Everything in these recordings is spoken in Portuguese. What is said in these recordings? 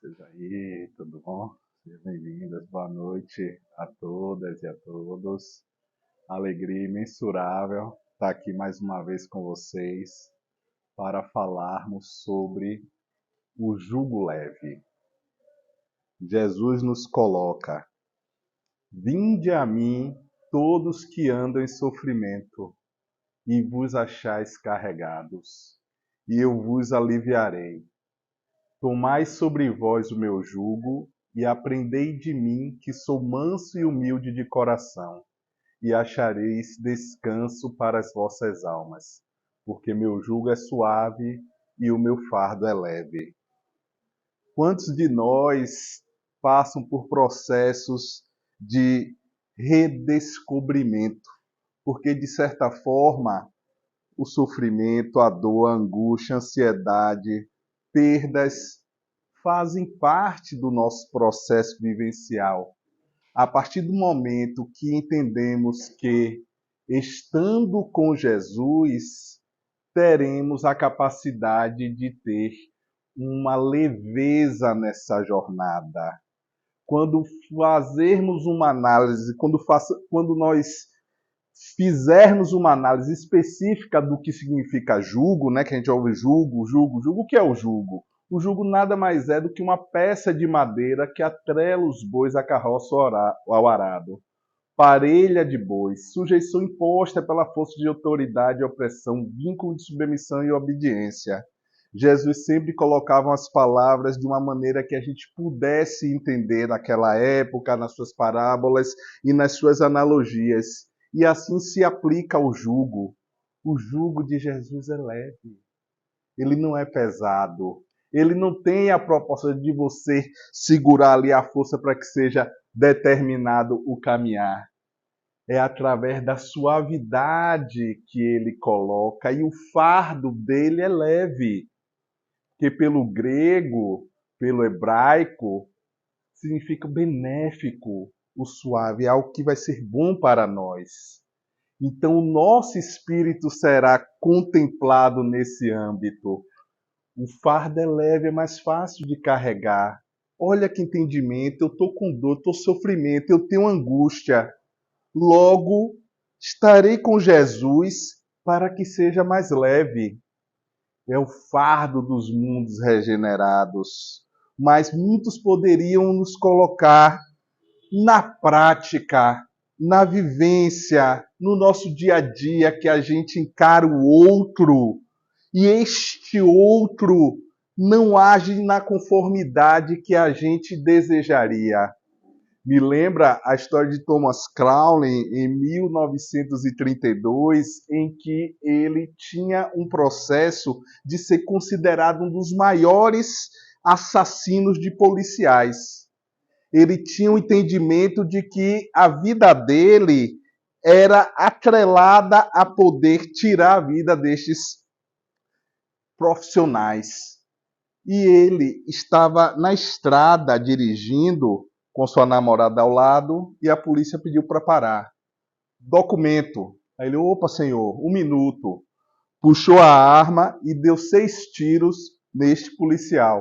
Vocês aí, tudo bom? Sejam bem-vindas, boa noite a todas e a todos. Alegria imensurável estar aqui mais uma vez com vocês para falarmos sobre o jugo leve. Jesus nos coloca: vinde a mim todos que andam em sofrimento e vos achais carregados, e eu vos aliviarei. Tomai sobre vós o meu jugo e aprendei de mim, que sou manso e humilde de coração, e achareis descanso para as vossas almas, porque meu jugo é suave e o meu fardo é leve. Quantos de nós passam por processos de redescobrimento? Porque, de certa forma, o sofrimento, a dor, a angústia, a ansiedade, perdas fazem parte do nosso processo vivencial. A partir do momento que entendemos que, estando com Jesus, teremos a capacidade de ter uma leveza nessa jornada. Quando fazermos uma análise, quando nós fizermos uma análise específica do que significa jugo, né, que a gente ouve jugo, jugo, jugo, o que é o jugo? O jugo nada mais é do que uma peça de madeira que atrela os bois à carroça ao arado. Parelha de bois, sujeição imposta pela força de autoridade e opressão, vínculo de submissão e obediência. Jesus sempre colocava as palavras de uma maneira que a gente pudesse entender naquela época, nas suas parábolas e nas suas analogias. E assim se aplica ao jugo. O jugo de Jesus é leve. Ele não é pesado. Ele não tem a proposta de você segurar ali a força para que seja determinado o caminhar. É através da suavidade que ele coloca, e o fardo dele é leve, que pelo grego, pelo hebraico, significa benéfico. O suave é algo que vai ser bom para nós. Então, o nosso espírito será contemplado nesse âmbito. O fardo é leve, é mais fácil de carregar. Olha que entendimento, eu estou com dor, estou sofrimento, eu tenho angústia. Logo, estarei com Jesus para que seja mais leve. É o fardo dos mundos regenerados. Mas muitos poderiam nos colocar na prática, na vivência, no nosso dia a dia, que a gente encara o outro e este outro não age na conformidade que a gente desejaria. Me lembra a história de Thomas Crowley, em 1932, em que ele tinha um processo de ser considerado um dos maiores assassinos de policiais. Ele tinha um entendimento de que a vida dele era atrelada a poder tirar a vida destes profissionais. E ele estava na estrada dirigindo com sua namorada ao lado e a polícia pediu para parar. Documento. Aí ele, opa, senhor, um minuto. Puxou a arma e deu 6 tiros neste policial.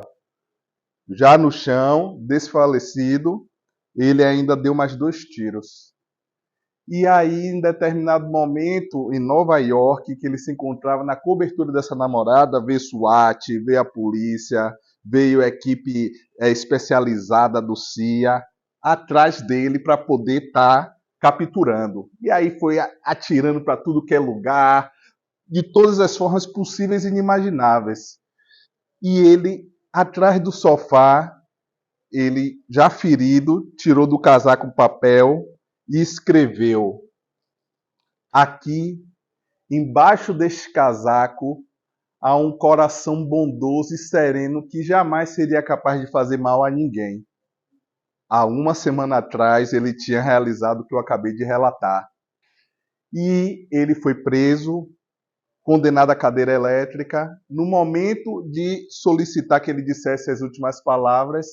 Já no chão, desfalecido, ele ainda deu mais 2 tiros. E aí, em determinado momento, em Nova York, que ele se encontrava na cobertura dessa namorada, veio SWAT, veio a polícia, veio a equipe especializada do CIA atrás dele para poder estar capturando. E aí foi atirando para tudo que é lugar, de todas as formas possíveis e inimagináveis. E ele, atrás do sofá, ele, já ferido, tirou do casaco o papel e escreveu: aqui, embaixo deste casaco, há um coração bondoso e sereno que jamais seria capaz de fazer mal a ninguém. Há uma semana atrás, ele tinha realizado o que eu acabei de relatar. E ele foi preso, condenado à cadeira elétrica. No momento de solicitar que ele dissesse as últimas palavras,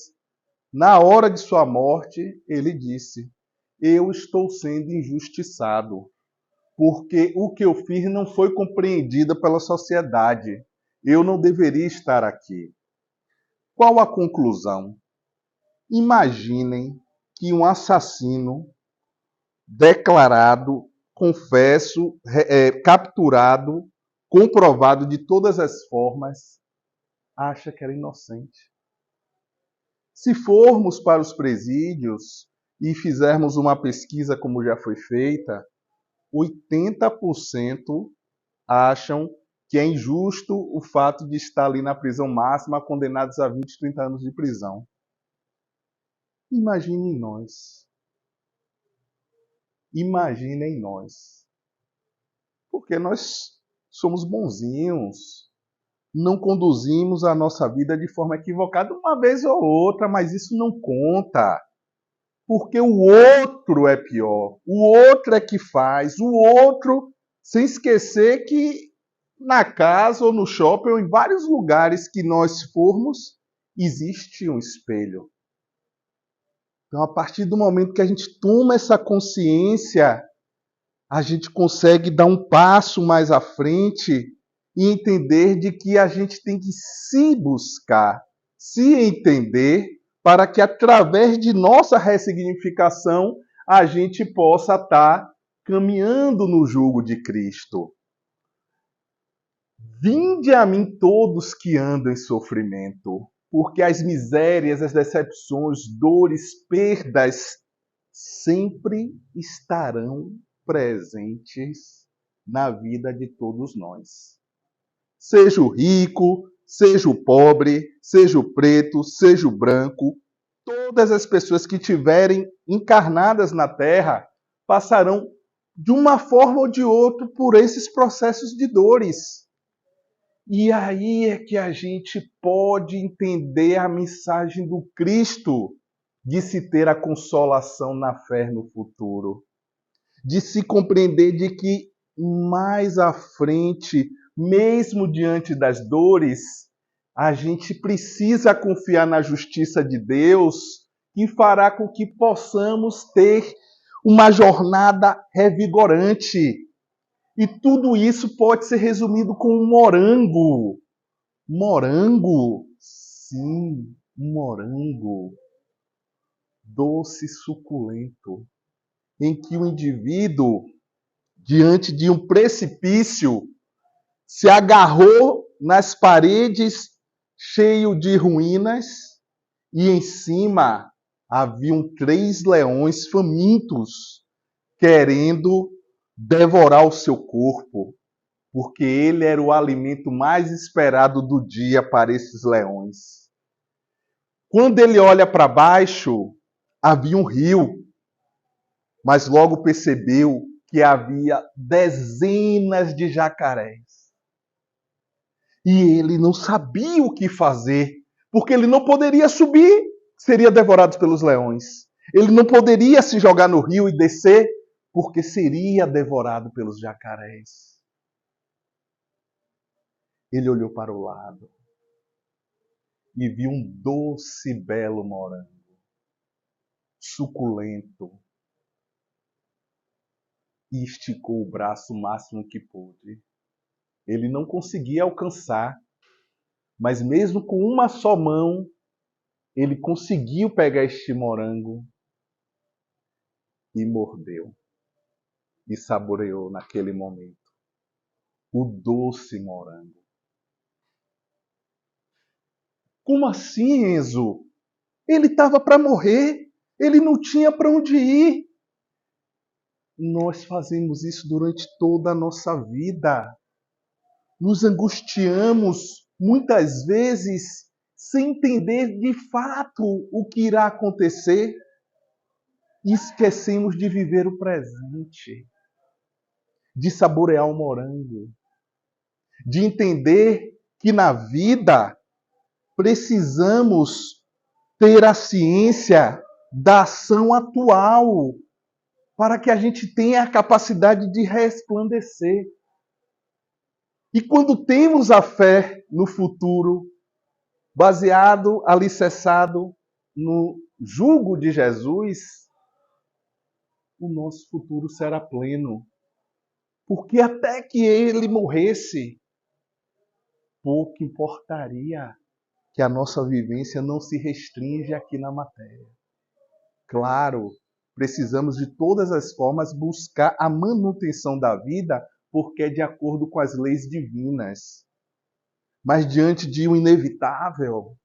na hora de sua morte, ele disse: eu estou sendo injustiçado, porque o que eu fiz não foi compreendido pela sociedade. Eu não deveria estar aqui. Qual a conclusão? Imaginem que um assassino declarado, confesso, capturado, comprovado de todas as formas, acha que era inocente. Se formos para os presídios e fizermos uma pesquisa como já foi feita, 80% acham que é injusto o fato de estar ali na prisão máxima, condenados a 20, 30 anos de prisão. Imaginem nós. Imaginem nós. Porque nós somos bonzinhos, não conduzimos a nossa vida de forma equivocada uma vez ou outra, mas isso não conta. Porque o outro é pior, o outro é que faz, o outro, sem esquecer que na casa ou no shopping ou em vários lugares que nós formos, existe um espelho. Então, a partir do momento que a gente toma essa consciência, a gente consegue dar um passo mais à frente e entender de que a gente tem que se buscar, se entender, para que através de nossa ressignificação a gente possa estar caminhando no jugo de Cristo. Vinde a mim todos que andam em sofrimento, porque as misérias, as decepções, dores, perdas sempre estarão presentes na vida de todos nós. Seja o rico, seja o pobre, seja o preto, seja o branco, todas as pessoas que estiverem encarnadas na Terra passarão de uma forma ou de outra por esses processos de dores. E aí é que a gente pode entender a mensagem do Cristo de se ter a consolação na fé no futuro, de se compreender de que mais à frente, mesmo diante das dores, a gente precisa confiar na justiça de Deus, que fará com que possamos ter uma jornada revigorante. E tudo isso pode ser resumido com um morango. Morango? Sim, um morango. Doce, suculento. Em que o indivíduo, diante de um precipício, se agarrou nas paredes cheio de ruínas e em cima haviam 3 leões famintos querendo devorar o seu corpo, porque ele era o alimento mais esperado do dia para esses leões. Quando ele olha para baixo, havia um rio, mas logo percebeu que havia dezenas de jacarés. E ele não sabia o que fazer, porque ele não poderia subir, seria devorado pelos leões. Ele não poderia se jogar no rio e descer, porque seria devorado pelos jacarés. Ele olhou para o lado e viu um doce e belo morango, suculento, e esticou o braço o máximo que pôde. Ele não conseguia alcançar, mas mesmo com uma só mão, ele conseguiu pegar este morango e mordeu. E saboreou naquele momento o doce morango. Como assim, Enzo? Ele estava para morrer, ele não tinha para onde ir. Nós fazemos isso durante toda a nossa vida. Nos angustiamos, muitas vezes, sem entender de fato o que irá acontecer. E esquecemos de viver o presente, de saborear o morango, de entender que na vida precisamos ter a ciência da ação atual para que a gente tenha a capacidade de resplandecer. E quando temos a fé no futuro, baseado, alicerçado no jugo de Jesus, o nosso futuro será pleno. Porque até que ele morresse, pouco importaria. que a nossa vivência não se restringe aqui na matéria. Claro, precisamos de todas as formas buscar a manutenção da vida, porque é de acordo com as leis divinas. Mas diante de um inevitável,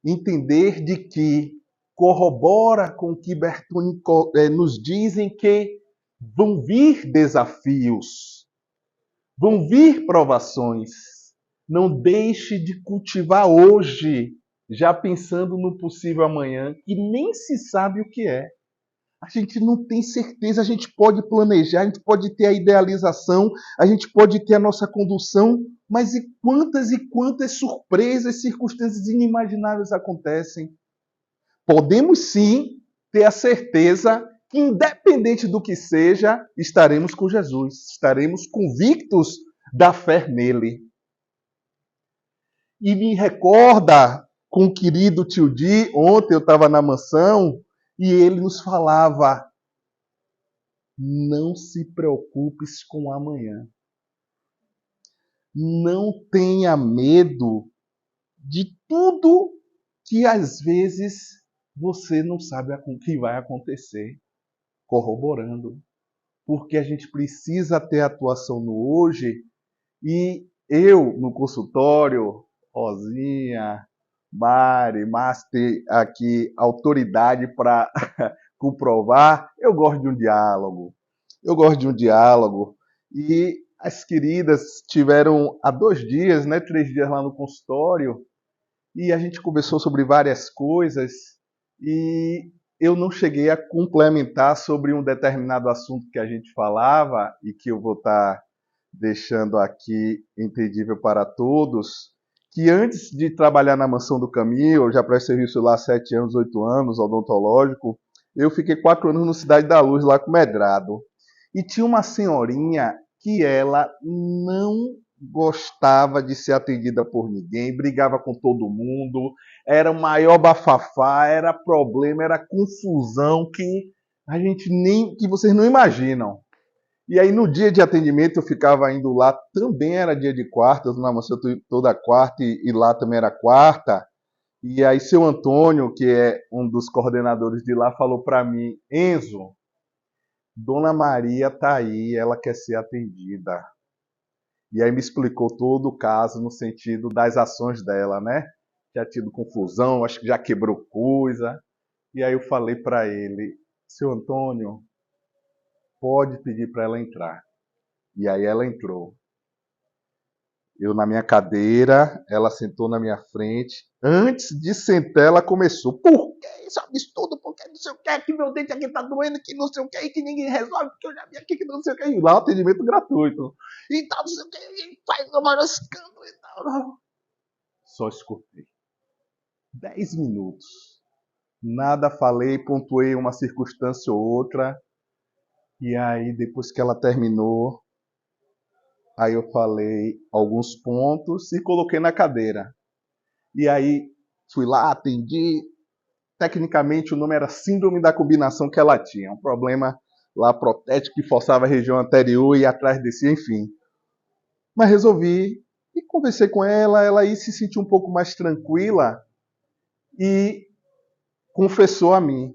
entender de que corrobora com o que Bertoni nos dizem que vão vir desafios, vão vir provações. Não deixe de cultivar hoje, já pensando no possível amanhã, que nem se sabe o que é. A gente não tem certeza, a gente pode planejar, a gente pode ter a idealização, a gente pode ter a nossa condução, mas e quantas surpresas, circunstâncias inimagináveis acontecem? Podemos sim ter a certeza que, independente do que seja, estaremos com Jesus, estaremos convictos da fé nele. E me recorda com o querido tio Di, ontem eu estava na mansão, e ele nos falava: não se preocupes com amanhã. Não tenha medo de tudo que às vezes você não sabe o que vai acontecer. Corroborando. Porque a gente precisa ter atuação no hoje. E eu, no consultório, Rosinha, Mari, Márcio, aqui autoridade para comprovar, eu gosto de um diálogo. Eu gosto de um diálogo. E as queridas tiveram há 2 dias, 3 dias lá no consultório, e a gente conversou sobre várias coisas, e eu não cheguei a complementar sobre um determinado assunto que a gente falava, e que eu vou estar deixando aqui entendível para todos, que antes de trabalhar na Mansão do Caminho, eu já prestei serviço lá há 7 anos, 8 anos, odontológico, eu fiquei 4 anos no Cidade da Luz, lá com Medrado. E tinha uma senhorinha que ela não gostava de ser atendida por ninguém, brigava com todo mundo, era o maior bafafá, era problema, era confusão que a gente nem, que vocês não imaginam. E aí no dia de atendimento eu ficava indo lá, também era dia de quarta, na mansão toda quarta e lá também era quarta. E aí seu Antônio, que é um dos coordenadores de lá, falou para mim: Enzo, Dona Maria tá aí, ela quer ser atendida. E aí me explicou todo o caso no sentido das ações dela, né? Já tido confusão, acho que já quebrou coisa. E aí eu falei para ele: seu Antônio, pode pedir para ela entrar. E aí ela entrou. Eu na minha cadeira, ela sentou na minha frente. Antes de sentar, ela começou: por que isso é um absurdo? Por que não sei o que? Que meu dente aqui tá doendo, que não sei o que, que ninguém resolve, porque eu já vi aqui que não sei o que. E lá o atendimento gratuito. E tal, não sei o que, e faz o maior escândalo e tal. Só escutei. 10 minutos. Nada falei, pontuei uma circunstância ou outra. E aí, depois que ela terminou, aí eu falei alguns pontos e coloquei na cadeira. E aí fui lá, atendi. Tecnicamente o nome era síndrome da combinação que ela tinha. Um problema lá protético que forçava a região anterior e atrás de si, enfim. Mas resolvi e conversei com ela. Ela aí se sentiu um pouco mais tranquila e confessou a mim: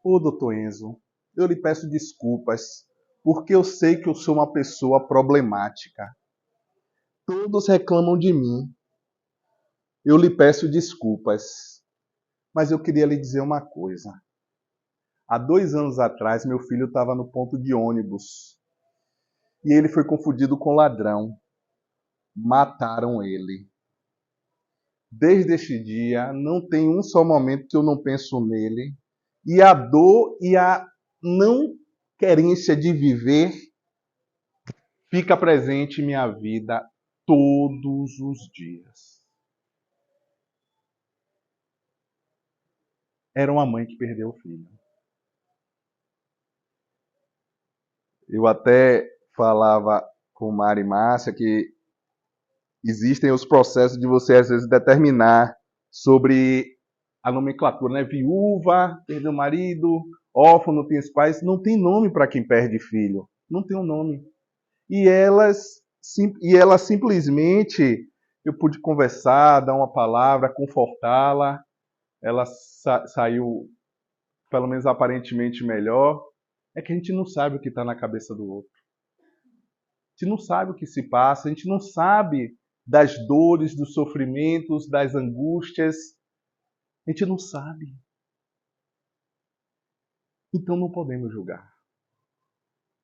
ô doutor Enzo, eu lhe peço desculpas, porque eu sei que eu sou uma pessoa problemática. Todos reclamam de mim. Eu lhe peço desculpas. Mas eu queria lhe dizer uma coisa. Há 2 anos atrás, meu filho estava no ponto de ônibus. E ele foi confundido com ladrão. Mataram ele. Desde este dia, não tem um só momento que eu não penso nele. E a dor e a não querência de viver fica presente em minha vida todos os dias. Era uma mãe que perdeu o filho. Eu até falava com Mari e Márcia que existem os processos de você, às vezes, determinar sobre a nomenclatura, né? Viúva, perdeu o marido, órfão, não tem os pais. Não tem nome para quem perde filho. Não tem um nome. E ela simplesmente eu pude conversar, dar uma palavra, confortá-la, ela saiu, pelo menos aparentemente, melhor. É que a gente não sabe o que está na cabeça do outro. A gente não sabe o que se passa, a gente não sabe das dores, dos sofrimentos, das angústias. A gente não sabe. Então não podemos julgar.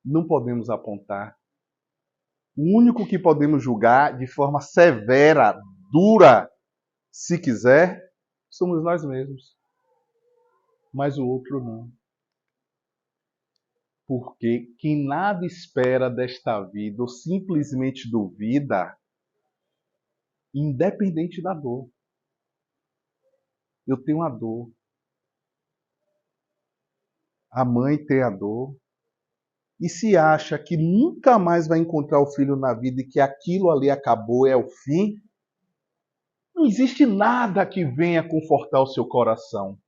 Não podemos apontar. O único que podemos julgar de forma severa, dura, se quiser, somos nós mesmos. Mas o outro não. Porque quem nada espera desta vida ou simplesmente duvida, independente da dor. Eu tenho a dor. A mãe tem a dor. E se acha que nunca mais vai encontrar o filho na vida e que aquilo ali acabou, é o fim, não existe nada que venha confortar o seu coração.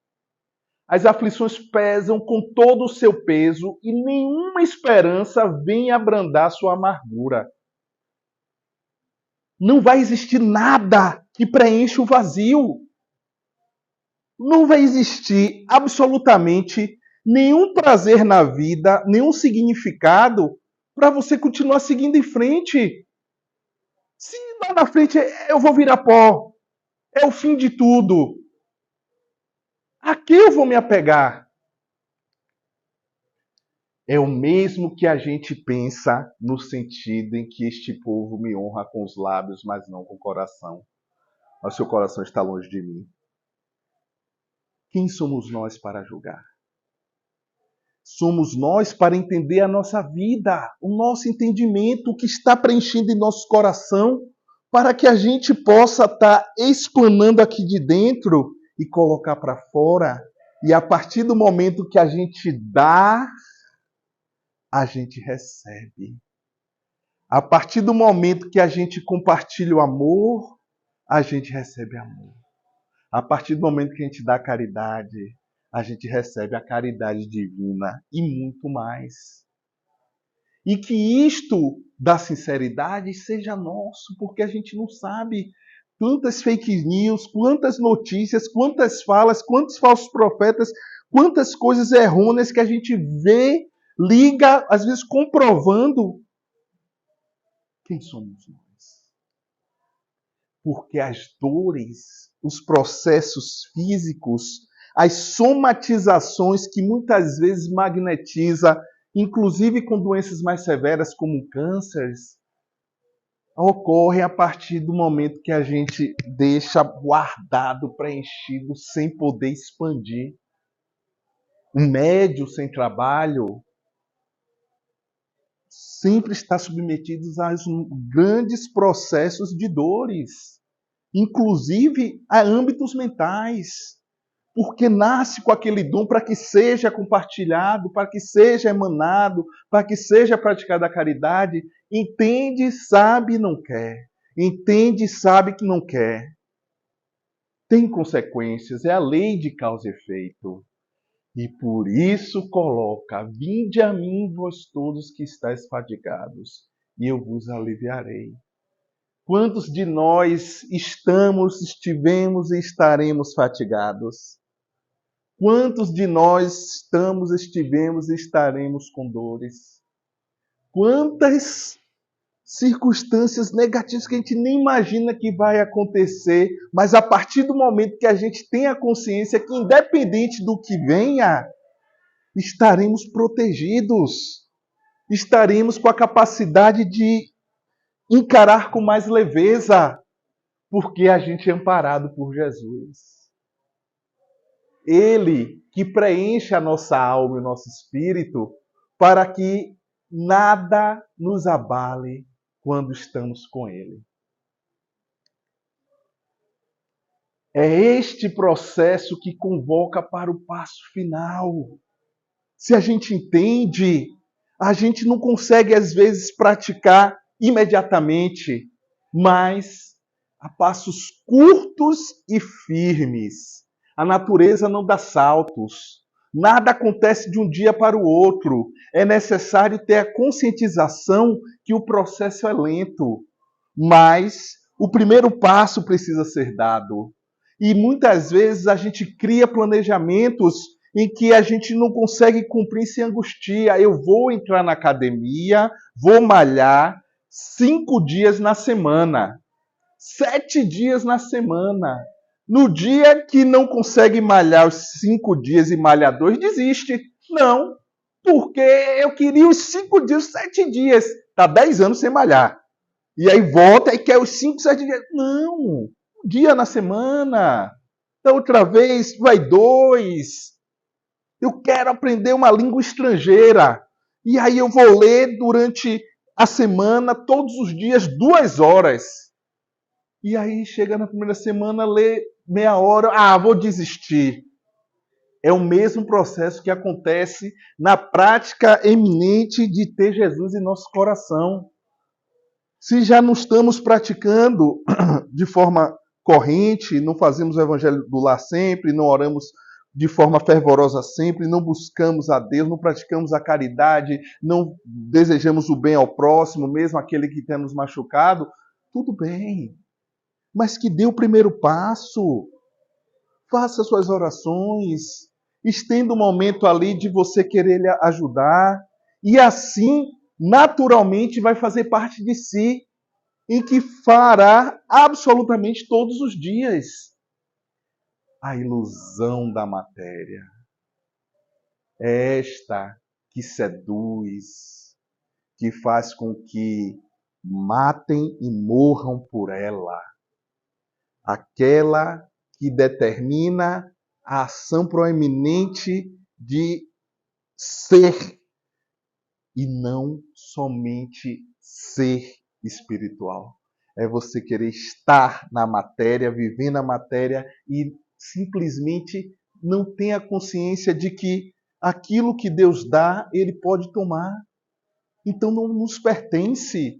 As aflições pesam com todo o seu peso e nenhuma esperança vem abrandar sua amargura. Não vai existir nada que preencha o vazio. Não vai existir absolutamente nenhum prazer na vida, nenhum significado para você continuar seguindo em frente. Se lá na frente eu vou virar pó, é o fim de tudo. A que eu vou me apegar? É o mesmo que a gente pensa no sentido em que este povo me honra com os lábios, mas não com o coração. Mas seu coração está longe de mim. Quem somos nós para julgar? Somos nós para entender a nossa vida, o nosso entendimento, o que está preenchendo em nosso coração, para que a gente possa estar explanando aqui de dentro e colocar para fora. E a partir do momento que a gente dá, a gente recebe. A partir do momento que a gente compartilha o amor, a gente recebe amor. A partir do momento que a gente dá caridade, a gente recebe a caridade divina e muito mais. E que isto da sinceridade seja nosso, porque a gente não sabe tantas fake news, quantas notícias, quantas falas, quantos falsos profetas, quantas coisas errôneas que a gente vê, liga, às vezes comprovando quem somos nós. Porque as dores, os processos físicos, as somatizações que muitas vezes magnetiza, inclusive com doenças mais severas como cânceres, ocorrem a partir do momento que a gente deixa guardado, preenchido, sem poder expandir. Um médium sem trabalho sempre está submetido a grandes processos de dores, inclusive a âmbitos mentais, porque nasce com aquele dom para que seja compartilhado, para que seja emanado, para que seja praticada a caridade. Entende, sabe e não quer. Entende, sabe que não quer. Tem consequências, é a lei de causa e efeito. E por isso coloca: vinde a mim, vós todos que estáis fadigados, e eu vos aliviarei. Quantos de nós estivemos e estaremos fatigados? Quantos de nós estivemos e estaremos com dores? Quantas circunstâncias negativas que a gente nem imagina que vai acontecer, mas a partir do momento que a gente tem a consciência que, independente do que venha, estaremos protegidos, estaremos com a capacidade de encarar com mais leveza, porque a gente é amparado por Jesus. Ele que preenche a nossa alma e o nosso espírito para que nada nos abale quando estamos com Ele. É este processo que convoca para o passo final. Se a gente entende, a gente não consegue às vezes praticar imediatamente, mas a passos curtos e firmes. A natureza não dá saltos. Nada acontece de um dia para o outro. É necessário ter a conscientização que o processo é lento, mas O primeiro passo precisa ser dado. E muitas vezes a gente cria planejamentos em que a gente não consegue cumprir, se angustia. Eu vou entrar na academia, vou malhar 5 dias na semana, 7 dias na semana. No dia que não consegue malhar os 5 dias e malhar 2, desiste. Não, porque eu queria os 5 dias, 7 dias. Está 10 anos sem malhar. E aí volta e quer os 5, 7 dias. Não, um dia na semana. Da outra vez vai 2. Eu quero aprender uma língua estrangeira. E aí eu vou ler durante a semana, todos os dias, 2 horas. E aí chega na primeira semana, lê meia hora. Ah, vou desistir. É o mesmo processo que acontece na prática eminente de ter Jesus em nosso coração. Se já não estamos praticando de forma corrente, não fazemos o evangelho do lar sempre, não oramos de forma fervorosa sempre, não buscamos a Deus, não praticamos a caridade, não desejamos o bem ao próximo, mesmo aquele que tem nos machucado, tudo bem. Mas que dê o primeiro passo. Faça suas orações. Estenda um momento ali de você querer lhe ajudar. E assim, naturalmente, vai fazer parte de si, em que fará absolutamente todos os dias. A ilusão da matéria é esta que seduz, que faz com que matem e morram por ela. Aquela que determina a ação proeminente de ser e não somente ser espiritual. É você querer estar na matéria, viver na matéria e simplesmente não ter a consciência de que aquilo que Deus dá, Ele pode tomar. Então não nos pertence.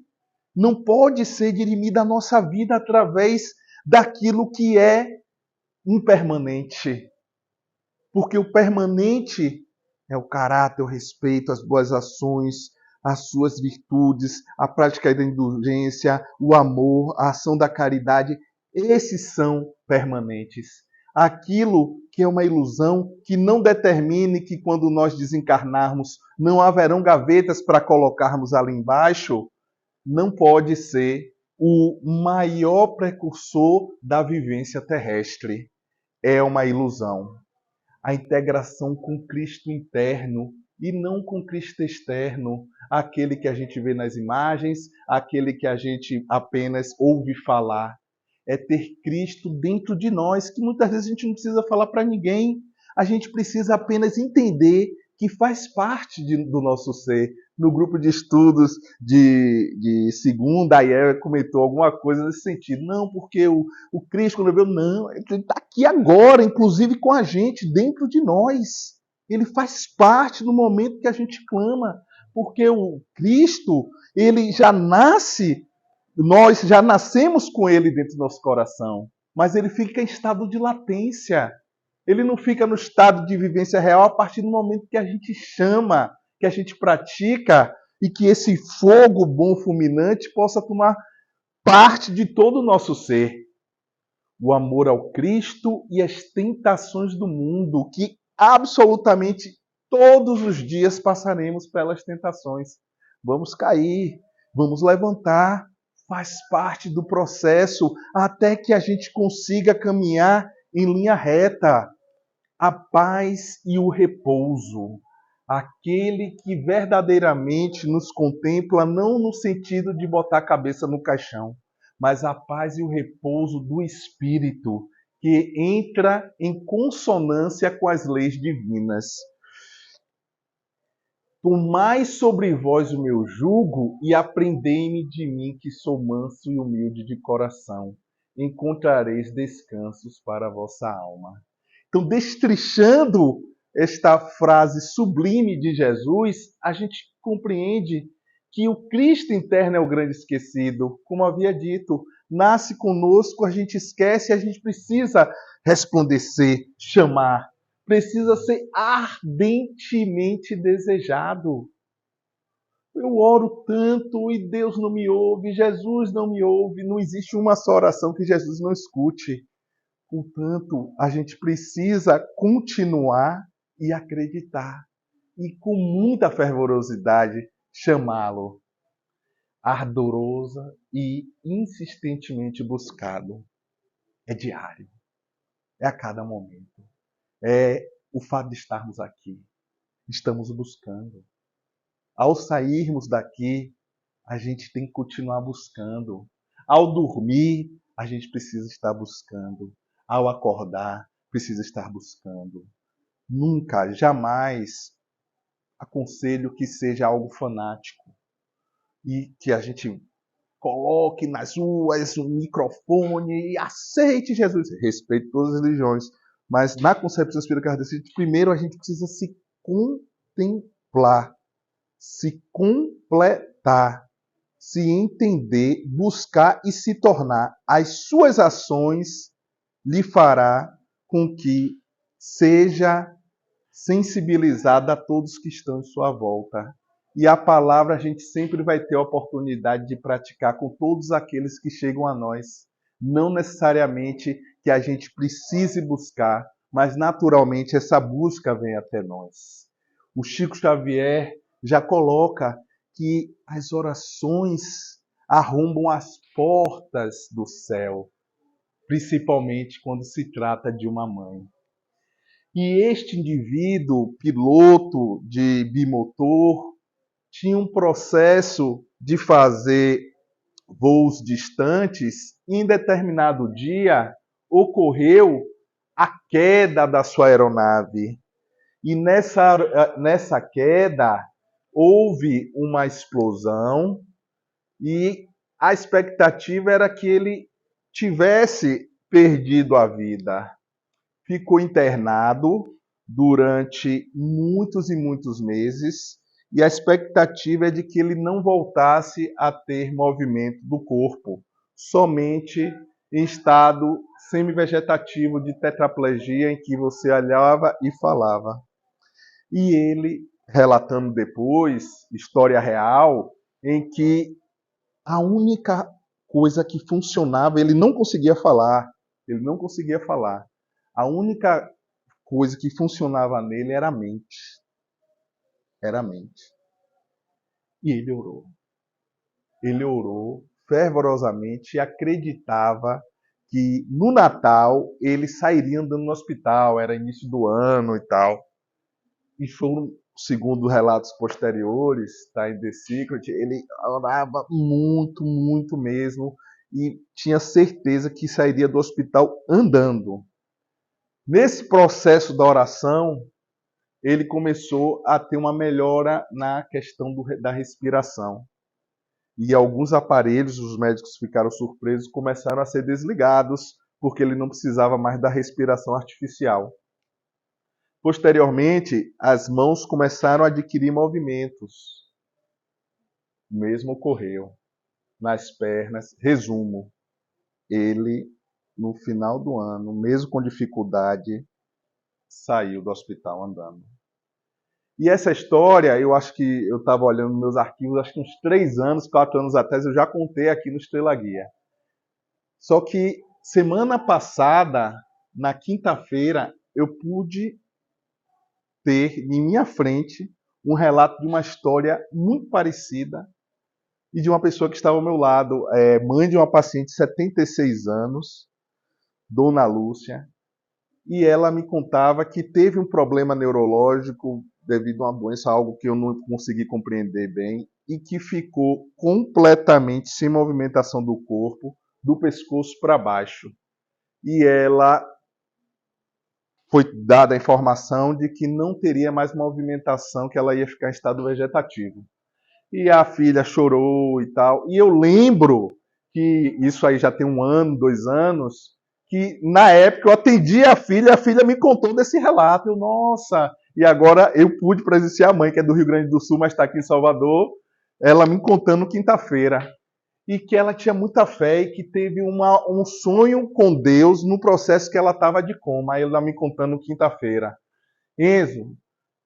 Não pode ser dirimida a nossa vida através daquilo que é impermanente. Porque o permanente é o caráter, o respeito, as boas ações, as suas virtudes, a prática da indulgência, o amor, a ação da caridade. Esses são permanentes. Aquilo que é uma ilusão, que não determine que quando nós desencarnarmos não haverão gavetas para colocarmos ali embaixo, não pode ser o maior precursor da vivência terrestre. É uma ilusão. A integração com Cristo interno e não com Cristo externo, aquele que a gente vê nas imagens, aquele que a gente apenas ouve falar. É ter Cristo dentro de nós, que muitas vezes a gente não precisa falar para ninguém, a gente precisa apenas entender que faz parte do nosso ser. No grupo de estudos de segunda, a Yara comentou alguma coisa nesse sentido. Não, porque o Cristo, quando veio, não, ele está aqui agora, inclusive com a gente, dentro de nós. Ele faz parte do momento que a gente clama, porque o Cristo, ele já nasce, nós já nascemos com ele dentro do nosso coração, mas ele fica em estado de latência. Ele não fica no estado de vivência real a partir do momento que a gente chama, que a gente pratica e que esse fogo bom fulminante possa tomar parte de todo o nosso ser. O amor ao Cristo e as tentações do mundo, que absolutamente todos os dias passaremos pelas tentações. Vamos cair, vamos levantar, faz parte do processo até que a gente consiga caminhar em linha reta. A paz e o repouso. Aquele que verdadeiramente nos contempla, não no sentido de botar a cabeça no caixão, mas a paz e o repouso do Espírito, que entra em consonância com as leis divinas. Tomai sobre vós o meu jugo e aprendei-me de mim, que sou manso e humilde de coração. Encontrareis descansos para a vossa alma. Então, destrinchando esta frase sublime de Jesus, a gente compreende que o Cristo interno é o grande esquecido. Como havia dito, nasce conosco, a gente esquece, a gente precisa resplandecer, chamar. Precisa ser ardentemente desejado. Eu oro tanto e Deus não me ouve, Jesus não me ouve, não existe uma só oração que Jesus não escute. Portanto, a gente precisa continuar e acreditar. E com muita fervorosidade chamá-lo. Ardorosa e insistentemente buscado. É diário. É a cada momento. É o fato de estarmos aqui. Estamos buscando. Ao sairmos daqui, a gente tem que continuar buscando. Ao dormir, a gente precisa estar buscando. Ao acordar, precisa estar buscando. Nunca, jamais aconselho que seja algo fanático e que a gente coloque nas ruas um microfone e aceite Jesus. Respeito todas as religiões, mas na concepção espírita kardecista, primeiro a gente precisa se contemplar, se completar, se entender, buscar e se tornar. As suas ações lhe fará com que seja sensibilizada a todos que estão em sua volta. E a palavra a gente sempre vai ter a oportunidade de praticar com todos aqueles que chegam a nós. Não necessariamente que a gente precise buscar, mas naturalmente essa busca vem até nós. O Chico Xavier já coloca que as orações arrombam as portas do céu, principalmente quando se trata de uma mãe. E este indivíduo, piloto de bimotor, tinha um processo de fazer voos distantes e em determinado dia ocorreu a queda da sua aeronave. E nessa queda houve uma explosão e a expectativa era que ele tivesse perdido a vida. Ficou internado durante muitos e muitos meses e a expectativa é de que ele não voltasse a ter movimento do corpo, somente em estado semivegetativo de tetraplegia em que você olhava e falava. E ele, relatando depois, história real, em que a única coisa que funcionava, ele não conseguia falar. A única coisa que funcionava nele era a mente. Era a mente. E ele orou. Ele orou fervorosamente e acreditava que no Natal ele sairia andando no hospital, era início do ano e tal. E foram, segundo relatos posteriores, tá, em The Secret, ele orava muito, muito mesmo e tinha certeza que sairia do hospital andando. Nesse processo da oração, ele começou a ter uma melhora na questão da respiração. E alguns aparelhos, os médicos ficaram surpresos, começaram a ser desligados, porque ele não precisava mais da respiração artificial. Posteriormente, as mãos começaram a adquirir movimentos. O mesmo ocorreu nas pernas. Resumo, ele, no final do ano, mesmo com dificuldade, saiu do hospital andando. E essa história, eu acho que eu estava olhando meus arquivos, acho que uns 3 anos, 4 anos atrás, eu já contei aqui no Estrela Guia. Só que semana passada, na quinta-feira, eu pude ter em minha frente um relato de uma história muito parecida e de uma pessoa que estava ao meu lado, mãe de uma paciente de 76 anos, Dona Lúcia, e ela me contava que teve um problema neurológico devido a uma doença, algo que eu não consegui compreender bem, e que ficou completamente sem movimentação do corpo, do pescoço para baixo. E ela foi dada a informação de que não teria mais movimentação, que ela ia ficar em estado vegetativo. E a filha chorou e tal. E eu lembro que isso aí já tem 1 ano, 2 anos, que na época eu atendi a filha me contou desse relato. Eu, nossa! E agora eu pude presenciar a mãe, que é do Rio Grande do Sul, mas está aqui em Salvador, ela me contando quinta-feira. E que ela tinha muita fé e que teve um sonho com Deus no processo que ela estava de coma. Aí ela me contando quinta-feira. Enzo,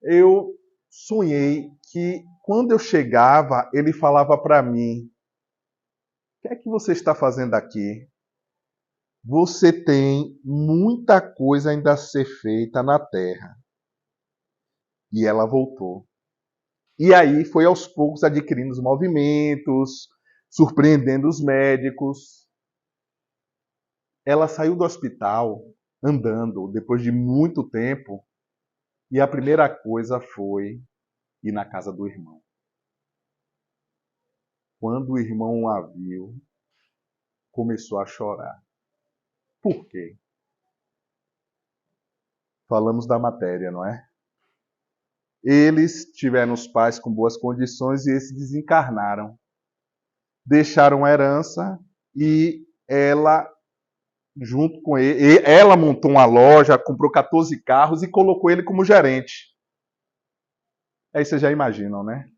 eu sonhei que quando eu chegava, ele falava para mim: o que é que você está fazendo aqui? Você tem muita coisa ainda a ser feita na terra. E ela voltou. E aí foi aos poucos adquirindo os movimentos, surpreendendo os médicos. Ela saiu do hospital andando depois de muito tempo e a primeira coisa foi ir na casa do irmão. Quando o irmão a viu, começou a chorar. Por quê? Falamos da matéria, não é? Eles tiveram os pais com boas condições e esses desencarnaram. Deixaram herança e ela, junto com ele, ela montou uma loja, comprou 14 carros e colocou ele como gerente. Aí vocês já imaginam, né?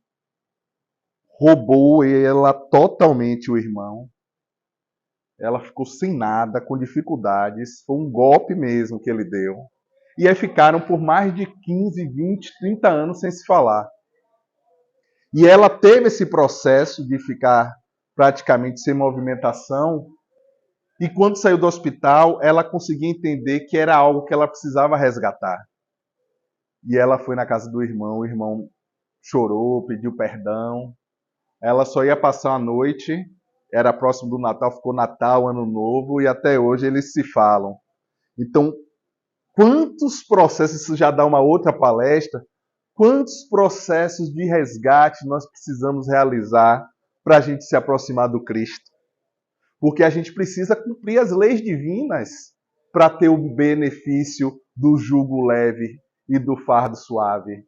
Roubou ela totalmente o irmão. Ela ficou sem nada, com dificuldades. Foi um golpe mesmo que ele deu. E aí ficaram por mais de 15, 20, 30 anos sem se falar. E ela teve esse processo de ficar praticamente sem movimentação. E quando saiu do hospital, ela conseguia entender que era algo que ela precisava resgatar. E ela foi na casa do irmão, o irmão chorou, pediu perdão. Ela só ia passar a noite, era próximo do Natal, ficou Natal, Ano Novo, e até hoje eles se falam. Então, quantos processos, isso já dá uma outra palestra, quantos processos de resgate nós precisamos realizar para a gente se aproximar do Cristo? Porque a gente precisa cumprir as leis divinas para ter o benefício do jugo leve e do fardo suave.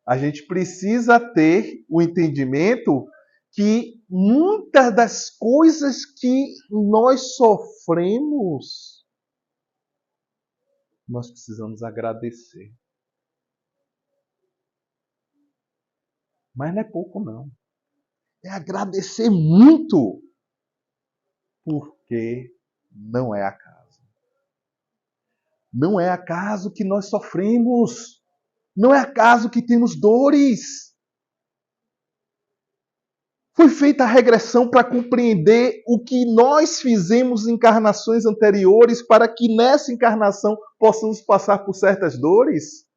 A gente precisa ter o entendimento que muitas das coisas que nós sofremos, nós precisamos agradecer. Mas não é pouco, não. É agradecer muito, porque não é acaso. Não é acaso que nós sofremos. Não é acaso que temos dores. Foi feita a regressão para compreender o que nós fizemos em encarnações anteriores para que nessa encarnação possamos passar por certas dores.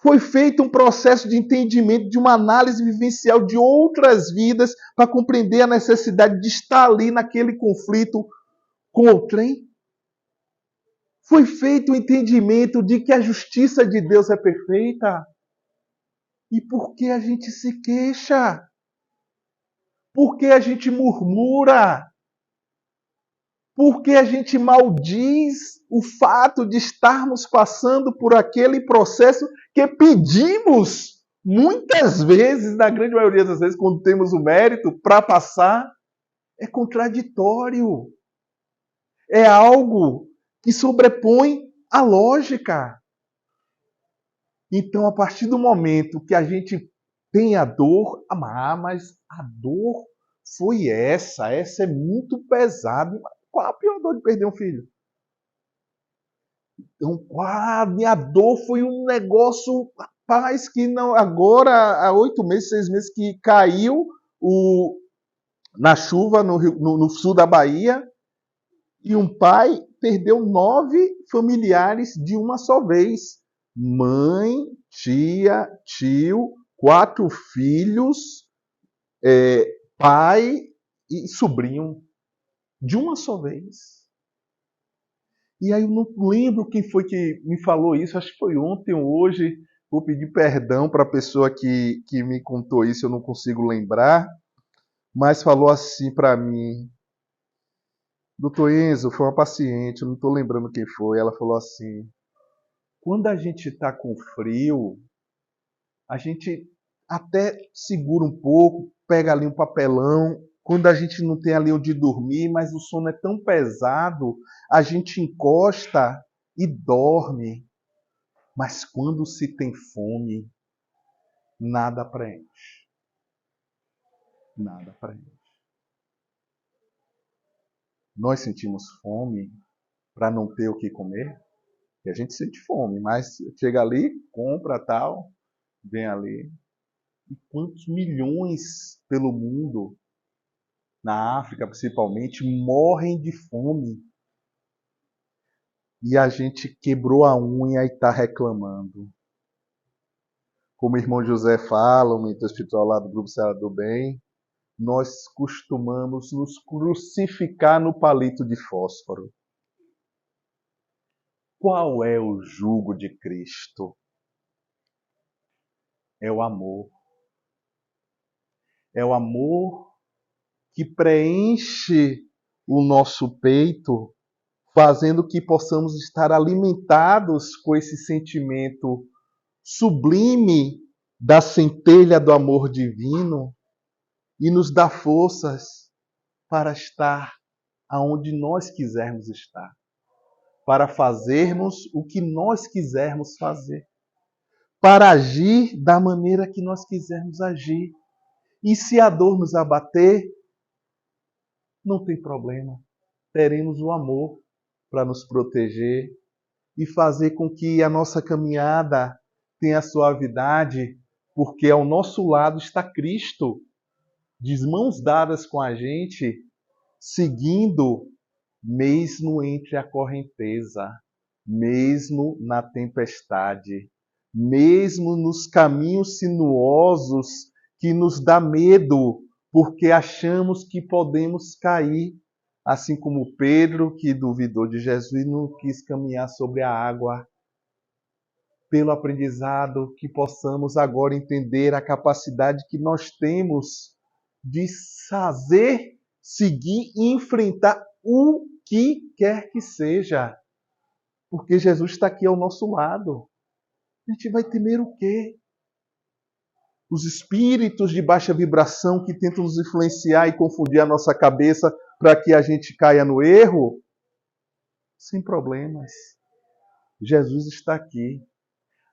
Foi feito um processo de entendimento, de uma análise vivencial de outras vidas para compreender a necessidade de estar ali naquele conflito com o trem. Foi feito o entendimento de que a justiça de Deus é perfeita. E por que a gente se queixa? Por que a gente murmura? Por que a gente maldiz o fato de estarmos passando por aquele processo que pedimos muitas vezes, na grande maioria das vezes, quando temos o mérito para passar? É contraditório. É algo que sobrepõe a lógica. Então, a partir do momento que a gente tem a dor, mas a dor foi essa é muito pesada. Qual a pior dor de perder um filho? Então, minha dor foi um negócio, rapaz, que não. Agora, há 8 meses, 6 meses que caiu na chuva no sul da Bahia, e um pai perdeu 9 familiares de uma só vez. Mãe, tia, tio, 4 filhos, pai e sobrinho, de uma só vez. E aí eu não lembro quem foi que me falou isso, acho que foi ontem ou hoje. Vou pedir perdão para a pessoa que me contou isso, eu não consigo lembrar, mas falou assim para mim: Doutor Enzo, foi uma paciente, eu não estou lembrando quem foi. Ela falou assim: quando a gente está com frio, a gente até segura um pouco, pega ali um papelão. Quando a gente não tem ali onde dormir, mas o sono é tão pesado, a gente encosta e dorme. Mas quando se tem fome, nada preenche. Nada preenche. Nós sentimos fome para não ter o que comer, e a gente sente fome, mas chega ali, compra tal, vem ali. E quantos milhões pelo mundo, na África principalmente, morrem de fome. E a gente quebrou a unha e está reclamando. Como o irmão José fala, o mentor espiritual lá do Grupo Seara do Bem, nós costumamos nos crucificar no palito de fósforo. Qual é o jugo de Cristo? É o amor. É o amor que preenche o nosso peito, fazendo que possamos estar alimentados com esse sentimento sublime da centelha do amor divino e nos dá forças para estar aonde nós quisermos estar, para fazermos o que nós quisermos fazer, para agir da maneira que nós quisermos agir. E se a dor nos abater, não tem problema. Teremos o amor para nos proteger e fazer com que a nossa caminhada tenha suavidade, porque ao nosso lado está Cristo, de mãos dadas com a gente, seguindo, mesmo entre a correnteza, mesmo na tempestade, mesmo nos caminhos sinuosos que nos dá medo, porque achamos que podemos cair, assim como Pedro, que duvidou de Jesus e não quis caminhar sobre a água. Pelo aprendizado, que possamos agora entender a capacidade que nós temos de fazer, seguir e enfrentar o que quer que seja. Porque Jesus está aqui ao nosso lado. A gente vai temer o quê? Os espíritos de baixa vibração que tentam nos influenciar e confundir a nossa cabeça para que a gente caia no erro? Sem problemas. Jesus está aqui.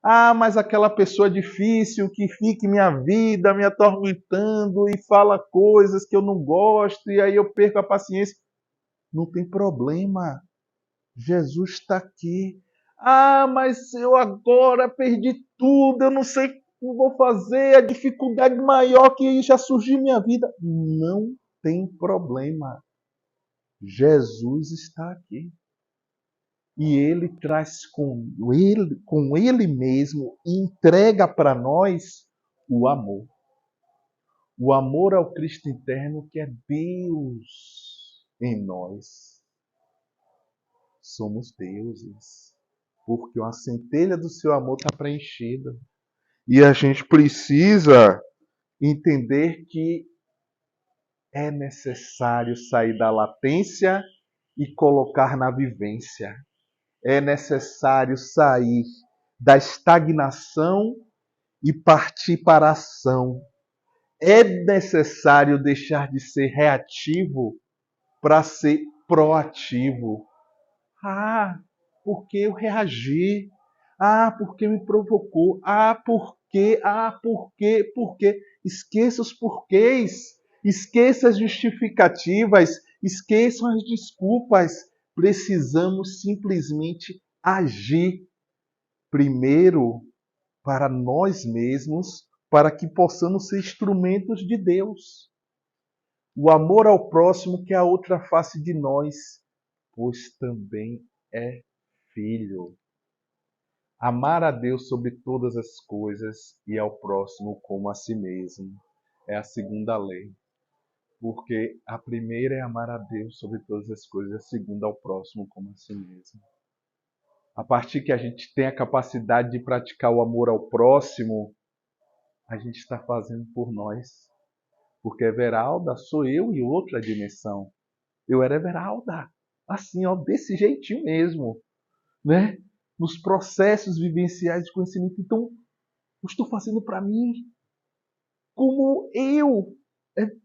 Ah, mas aquela pessoa difícil que fica em minha vida me atormentando e fala coisas que eu não gosto e aí eu perco a paciência. Não tem problema. Jesus está aqui. Ah, mas eu agora perdi tudo, eu não sei o que eu vou fazer, a dificuldade maior que já surgiu em minha vida. Não tem problema. Jesus está aqui. E ele traz com ele mesmo e entrega para nós o amor. O amor ao Cristo interno, que é Deus em nós. Somos deuses, porque a centelha do seu amor está preenchida. E a gente precisa entender que é necessário sair da latência e colocar na vivência. É necessário sair da estagnação e partir para a ação. É necessário deixar de ser reativo para ser proativo. Ah, porque eu reagi. Ah, porque me provocou. Ah, porque. Ah, porque. Porque. Esqueça os porquês. Esqueça as justificativas. Esqueçam as desculpas. Precisamos simplesmente agir primeiro para nós mesmos, para que possamos ser instrumentos de Deus. O amor ao próximo, que é a outra face de nós, pois também é filho. Amar a Deus sobre todas as coisas e ao próximo como a si mesmo. É a segunda lei. Porque a primeira é amar a Deus sobre todas as coisas, a segunda ao próximo como a si mesmo. A partir que a gente tem a capacidade de praticar o amor ao próximo, a gente está fazendo por nós. Porque Everalda sou eu e outra dimensão. Eu era Everalda. Assim, ó, desse jeitinho mesmo. Né? Nos processos vivenciais de conhecimento. Então, eu estou fazendo para mim como eu.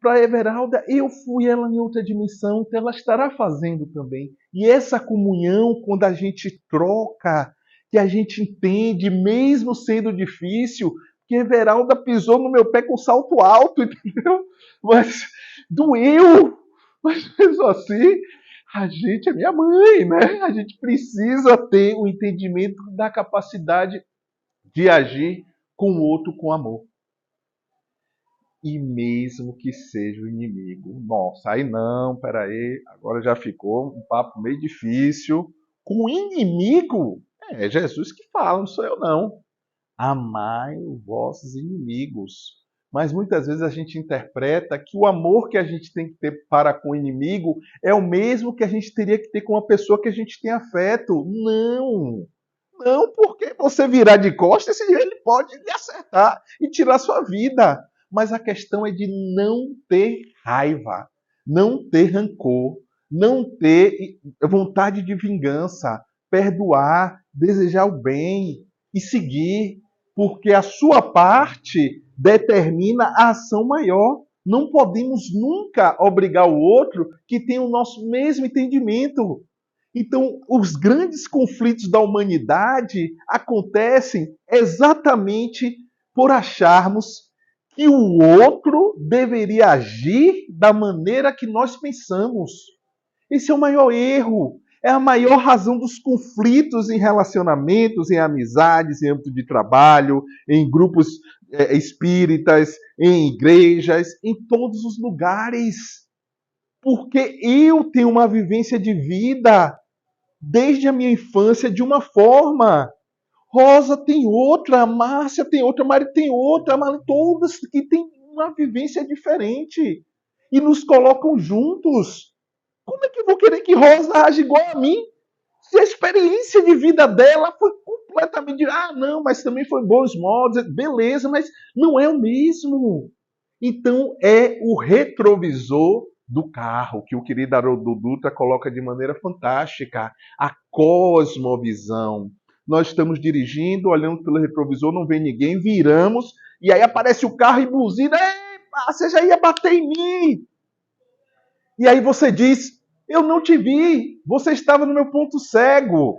Para Everalda, eu fui ela em outra dimensão, então ela estará fazendo também. E essa comunhão, quando a gente troca, que a gente entende, mesmo sendo difícil, que Everalda pisou no meu pé com salto alto, entendeu? Mas doeu. Mas mesmo assim, a gente é minha mãe, né? A gente precisa ter o entendimento da capacidade de agir com o outro com amor. e mesmo que seja o inimigo. Nossa, aí não, peraí, agora já ficou um papo meio difícil. Com o inimigo? É Jesus que fala, não sou eu não. Amai os vossos inimigos. Mas muitas vezes a gente interpreta que o amor que a gente tem que ter para com o inimigo é o mesmo que a gente teria que ter com uma pessoa que a gente tem afeto. Não! Não, porque você virar de costas, ele pode lhe acertar e tirar sua vida. Mas a questão é de não ter raiva, não ter rancor, não ter vontade de vingança, perdoar, desejar o bem e seguir, porque a sua parte determina a ação maior. Não podemos nunca obrigar o outro que tenha o nosso mesmo entendimento. Então, os grandes conflitos da humanidade acontecem exatamente por acharmos que o outro deveria agir da maneira que nós pensamos. Esse é o maior erro. É a maior razão dos conflitos em relacionamentos, em amizades, em âmbito de trabalho, em grupos espíritas, em igrejas, em todos os lugares. Porque eu tenho uma vivência de vida desde a minha infância de uma forma. Rosa tem outra, Márcia tem outra, Mari tem outra, mas todas que têm uma vivência diferente e nos colocam juntos. Como é que eu vou querer que Rosa age igual a mim? Se a experiência de vida dela foi completamente. Ah, não, mas também foi bons modos, beleza, mas não é o mesmo. Então é o retrovisor do carro, que o querido Haroldo Dutra coloca de maneira fantástica. A cosmovisão. Nós estamos dirigindo, olhando pelo retrovisor, não vem ninguém, viramos, e aí aparece o carro e buzina. Você já ia bater em mim. E aí você diz, eu não te vi, você estava no meu ponto cego.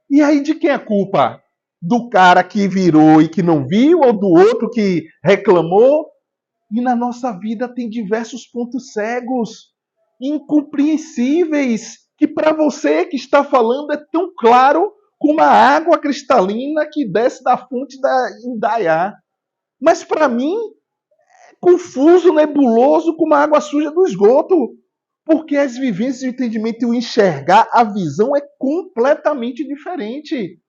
E aí de quem é a culpa? Do cara que virou e que não viu, ou do outro que reclamou? E na nossa vida tem diversos pontos cegos, incompreensíveis, que para você que está falando é tão claro como a água cristalina que desce da fonte da Indaiá. Mas para mim é confuso, nebuloso como a água suja do esgoto. Porque as vivências, o entendimento e o enxergar, a visão é completamente diferente.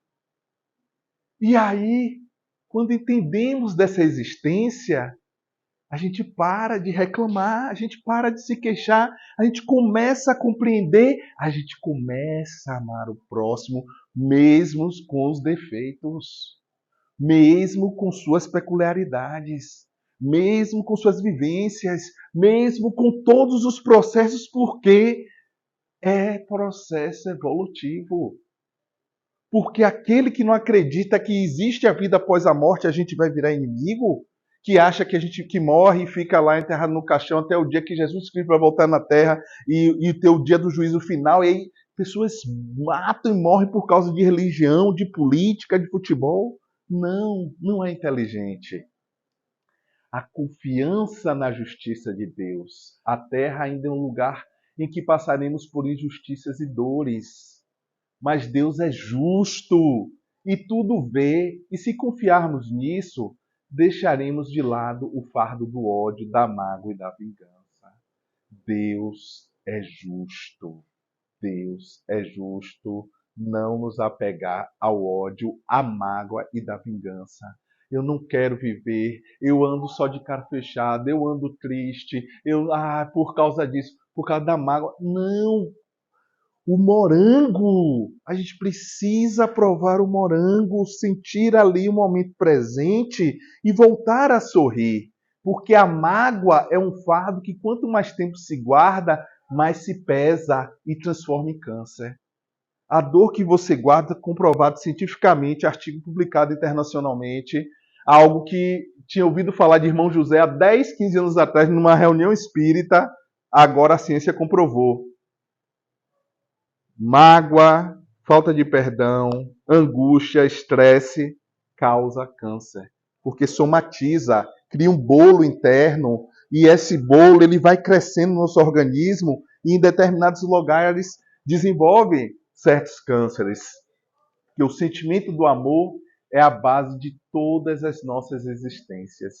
E aí, quando entendemos dessa existência, a gente para de reclamar, a gente para de se queixar, a gente começa a compreender, a gente começa a amar o próximo, mesmo com os defeitos, mesmo com suas peculiaridades, mesmo com suas vivências, mesmo com todos os processos, porque é processo evolutivo. Porque aquele que não acredita que existe a vida após a morte, a gente vai virar inimigo, que acha que a gente que morre e fica lá enterrado no caixão até o dia que Jesus Cristo vai voltar na terra e ter o dia do juízo final, e aí pessoas matam e morrem por causa de religião, de política, de futebol. Não, não é inteligente. A confiança na justiça de Deus. A terra ainda é um lugar em que passaremos por injustiças e dores. Mas Deus é justo e tudo vê, e se confiarmos nisso, deixaremos de lado o fardo do ódio, da mágoa e da vingança. Deus é justo. Deus é justo. Não nos apegar ao ódio, à mágoa e da vingança. Eu não quero viver, eu ando só de cara fechada, eu ando triste, por causa disso, por causa da mágoa. Não, o morango. A gente precisa provar o morango, sentir ali o momento presente e voltar a sorrir. Porque a mágoa é um fardo que quanto mais tempo se guarda, mais se pesa e transforma em câncer. A dor que você guarda, comprovado cientificamente, artigo publicado internacionalmente, algo que tinha ouvido falar de irmão José há 10, 15 anos atrás, numa reunião espírita, agora a ciência comprovou. Mágoa, falta de perdão, angústia, estresse causa câncer, porque somatiza, cria um bolo interno e esse bolo ele vai crescendo no nosso organismo e em determinados lugares desenvolve certos cânceres. Que o sentimento do amor é a base de todas as nossas existências.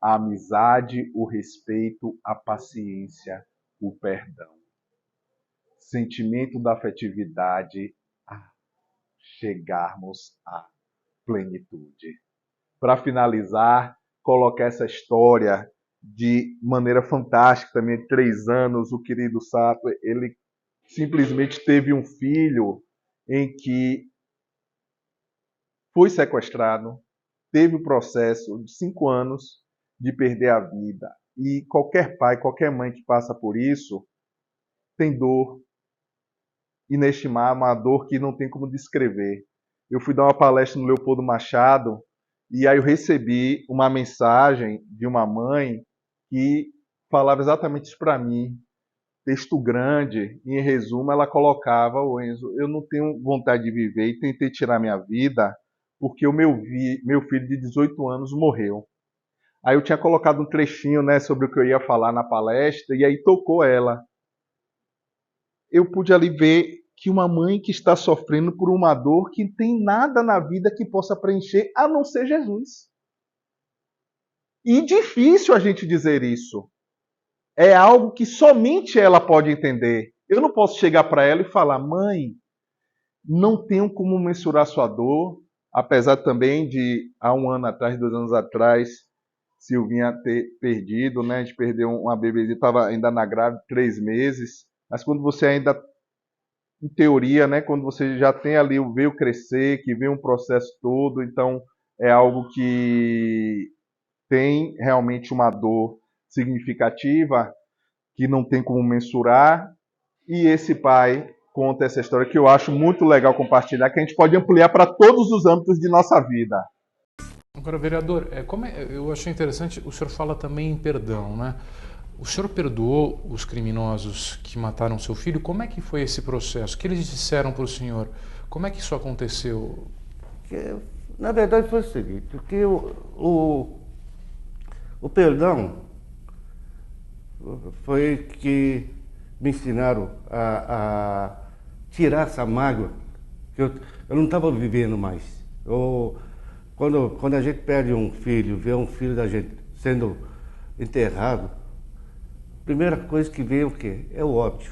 a amizade, o respeito, a paciência, o perdão. Sentimento da afetividade a chegarmos à plenitude. Para finalizar, colocar essa história de maneira fantástica também, de 3 anos, o querido Sato, ele simplesmente teve um filho em que foi sequestrado, teve o processo de 5 anos de perder a vida. E qualquer pai, qualquer mãe que passa por isso, tem dor inestimável, uma dor que não tem como descrever. Eu fui dar uma palestra no Leopoldo Machado e aí eu recebi uma mensagem de uma mãe que falava exatamente isso para mim. Texto grande, em resumo, ela colocava: "O Enzo, eu não tenho vontade de viver e tentei tirar minha vida porque o meu filho de 18 anos morreu." Aí eu tinha colocado um trechinho, né, sobre o que eu ia falar na palestra e aí tocou ela. Eu pude ali ver que uma mãe que está sofrendo por uma dor que tem nada na vida que possa preencher a não ser Jesus. E difícil a gente dizer isso. É algo que somente ela pode entender. Eu não posso chegar para ela e falar: "Mãe, não tenho como mensurar sua dor", apesar também de, há 1 ano atrás, 2 anos atrás, Silvinha ter perdido, né? A gente perdeu uma bebezinha, estava ainda na grávida, 3 meses. Mas quando você ainda, em teoria, né, quando você já tem ali o veio crescer, que vem um processo todo, então é algo que tem realmente uma dor significativa, que não tem como mensurar, e esse pai conta essa história que eu acho muito legal compartilhar, que a gente pode ampliar para todos os âmbitos de nossa vida. Agora, vereador, eu achei interessante, o senhor fala também em perdão, né? O senhor perdoou os criminosos que mataram seu filho? Como é que foi esse processo? O que eles disseram para o senhor? Como é que isso aconteceu? Na verdade foi o seguinte, porque o perdão foi que me ensinaram a tirar essa mágoa, que eu não estava vivendo mais. Quando a gente perde um filho, vê um filho da gente sendo enterrado, a primeira coisa que vem é o quê? É o ódio.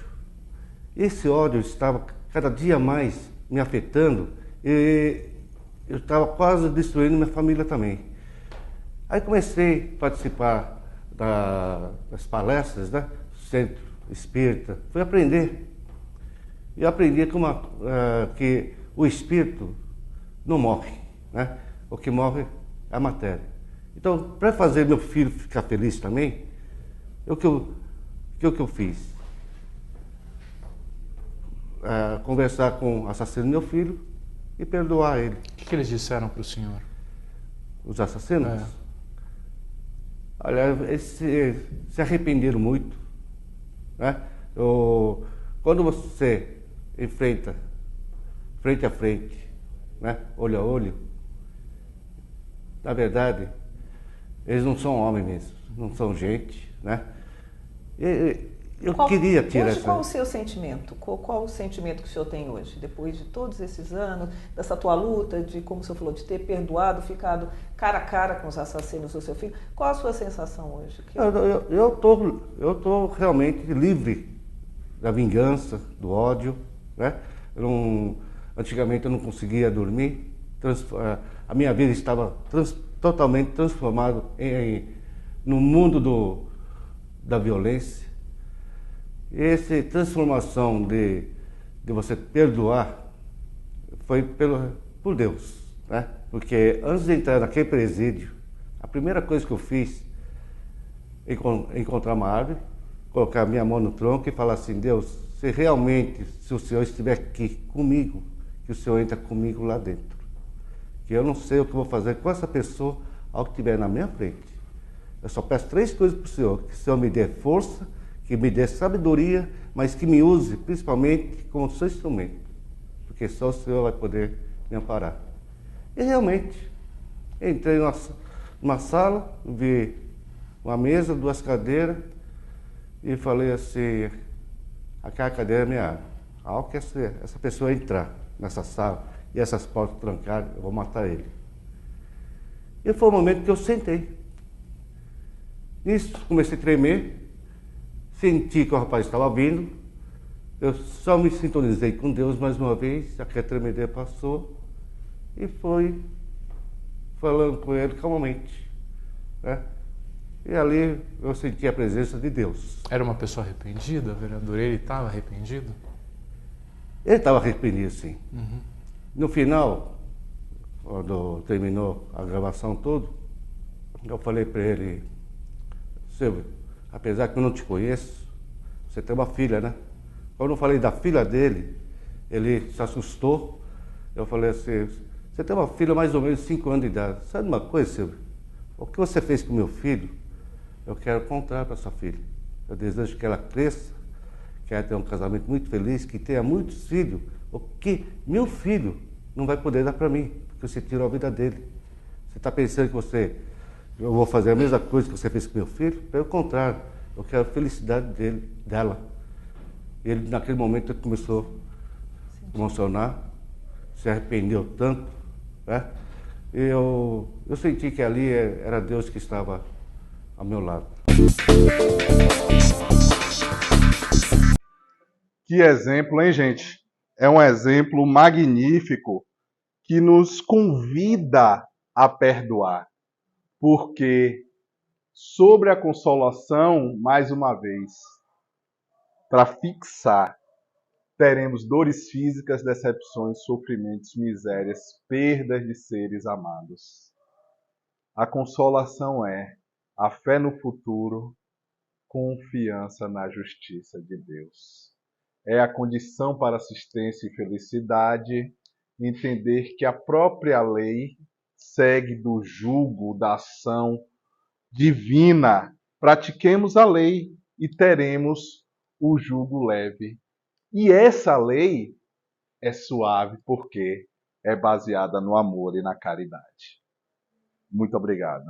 Esse ódio estava cada dia mais me afetando e eu estava quase destruindo minha família também. Aí comecei a participar das palestras, né? Centro Espírita, fui aprender. E aprendi que o espírito não morre, né? O que morre é a matéria. Então, para fazer meu filho ficar feliz também, o que eu fiz? Conversar com o assassino do meu filho e perdoar ele. O que eles disseram para o senhor? Os assassinos? Olha, eles se arrependeram muito, né? Quando você enfrenta frente a frente, né? Olho a olho, na verdade, eles não são homens mesmo, não são gente, né? Eu queria tirar hoje, qual o seu sentimento? Qual o sentimento que o senhor tem hoje, depois de todos esses anos, dessa tua luta, de, como o senhor falou, de ter perdoado, ficado cara a cara com os assassinos do seu filho? Qual a sua sensação hoje? Eu tô realmente livre da vingança, do ódio, né? Antigamente eu não conseguia dormir, a minha vida estava totalmente transformada no mundo da violência. E essa transformação de você perdoar foi por Deus, né? Porque antes de entrar naquele presídio, a primeira coisa que eu fiz é encontrar uma árvore, colocar minha mão no tronco e falar assim: Deus, se o Senhor estiver aqui comigo, que o Senhor entra comigo lá dentro. Que eu não sei o que eu vou fazer com essa pessoa ao que estiver na minha frente. Eu só peço 3 coisas para o Senhor: que o Senhor me dê força, que me dê sabedoria, mas que me use principalmente como seu instrumento, porque só o Senhor vai poder me amparar. E realmente, entrei numa sala, vi uma mesa, 2 cadeiras, e falei assim: aquela cadeira é minha arma. Ao que essa pessoa entrar nessa sala e essas portas trancadas, eu vou matar ele. E foi o momento que eu sentei. Nisso, comecei a tremer, senti que o rapaz estava vindo, eu só me sintonizei com Deus mais uma vez, aquela tremedeira passou, e foi falando com ele calmamente, né? E ali eu senti a presença de Deus. Era uma pessoa arrependida, vereador? Ele estava arrependido? Ele estava arrependido, sim. No final, quando terminou a gravação toda, eu falei para ele, Silvio, apesar que eu não te conheço, você tem uma filha, né? Quando eu falei da filha dele, ele se assustou. Eu falei assim, você tem uma filha mais ou menos de 5 anos de idade. Sabe uma coisa, Silvio? O que você fez com meu filho, eu quero contar para essa filha. Eu desejo que ela cresça, que ela tenha um casamento muito feliz, que tenha muitos filhos. O que meu filho não vai poder dar para mim, porque você tirou a vida dele. Você está pensando que eu vou fazer a mesma coisa que você fez com meu filho? Pelo contrário, eu quero a felicidade dela. Ele, naquele momento, ele começou a emocionar, se arrependeu tanto, né? E eu senti que ali era Deus que estava ao meu lado. Que exemplo, hein, gente? É um exemplo magnífico que nos convida a perdoar. Porque sobre a consolação, mais uma vez, para fixar, teremos dores físicas, decepções, sofrimentos, misérias, perdas de seres amados. A consolação é a fé no futuro, confiança na justiça de Deus. É a condição para assistência e felicidade, entender que a própria lei segue do jugo da ação divina. Pratiquemos a lei e teremos o jugo leve. E essa lei é suave porque é baseada no amor e na caridade. Muito obrigado.